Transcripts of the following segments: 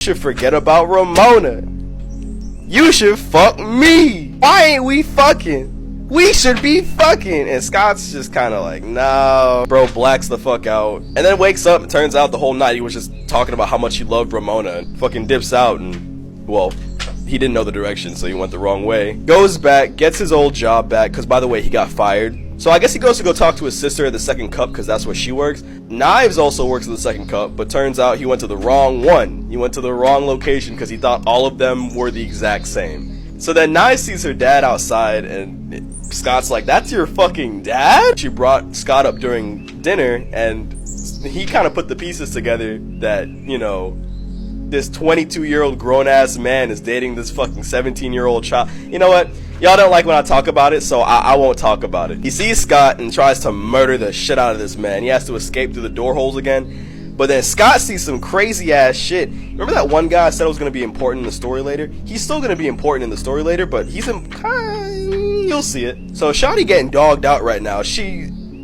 should forget about Ramona. You should fuck me. Why ain't we fucking? We should be fucking. And Scott's just kind of like, no. Bro blacks the fuck out. And then wakes up and turns out the whole night he was just talking about how much he loved Ramona. And fucking dips out and, well, he didn't know the direction, so he went the wrong way. Goes back, gets his old job back, because by the way, he got fired. So I guess he goes to go talk to his sister at the Second Cup, because that's where she works. Knives also works at the Second Cup, but turns out he went to the wrong one. He went to the wrong location, because he thought all of them were the exact same. So then Knives sees her dad outside, and Scott's like, that's your fucking dad? She brought Scott up during dinner, and he kind of put the pieces together that, you know, this 22-year-old grown-ass man is dating this fucking 17-year-old child. You know what? Y'all don't like when I talk about it, so I won't talk about it. He sees Scott and tries to murder the shit out of this man. He has to escape through the door holes again. But then Scott sees some crazy-ass shit. Remember that one guy said it was going to be important in the story later? He's still going to be important in the story later, but he's in... you'll see it. So Shawty getting dogged out right now.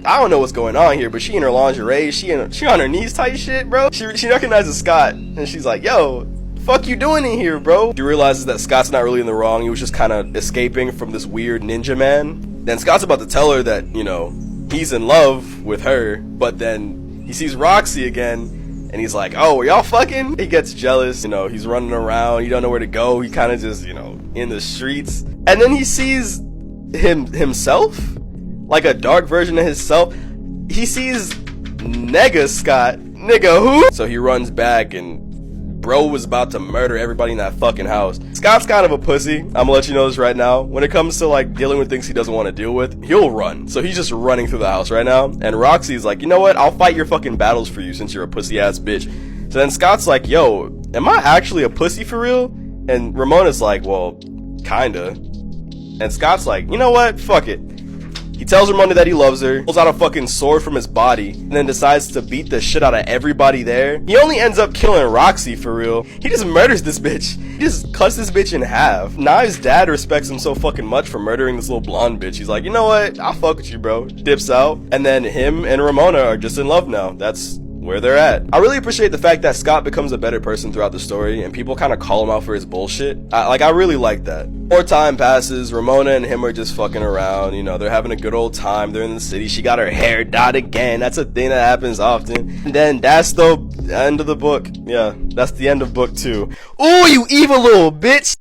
I don't know what's going on here, but she in her lingerie, she on her knees type shit, bro. She recognizes Scott, and she's like, yo, fuck you doing in here, bro? She realizes that Scott's not really in the wrong. He was just kind of escaping from this weird ninja man. Then Scott's about to tell her that, you know, he's in love with her, but then he sees Roxy again, and he's like, oh, are y'all fucking? He gets jealous, you know, he's running around, he don't know where to go, he kind of just, you know, in the streets. And then he sees himself? Like a dark version of himself. He sees Nigga Scott. Nigga who? So he runs back and bro was about to murder everybody in that fucking house. Scott's kind of a pussy. I'm gonna let you know this right now. When it comes to like dealing with things he doesn't want to deal with, he'll run. So he's just running through the house right now. And Roxy's like, you know what? I'll fight your fucking battles for you since you're a pussy ass bitch. So then Scott's like, yo, am I actually a pussy for real? And Ramona's like, well, kinda. And Scott's like, you know what? Fuck it. He tells Ramona that he loves her, pulls out a fucking sword from his body, and then decides to beat the shit out of everybody there. He only ends up killing Roxy for real. He just murders this bitch. He just cuts this bitch in half. Knives' dad respects him so fucking much for murdering this little blonde bitch. He's like, you know what? I'll fuck with you, bro. Dips out. And then him and Ramona are just in love now. That's where they're at. I really appreciate the fact that Scott becomes a better person throughout the story and people kind of call him out for his bullshit. I really like that. More time passes, Ramona and him are just fucking around, you know, they're having a good old time, they're in the city, she got her hair dyed again, that's a thing that happens often. And then that's the end of the book. Yeah, that's the end of book 2. Ooh, you evil little bitch!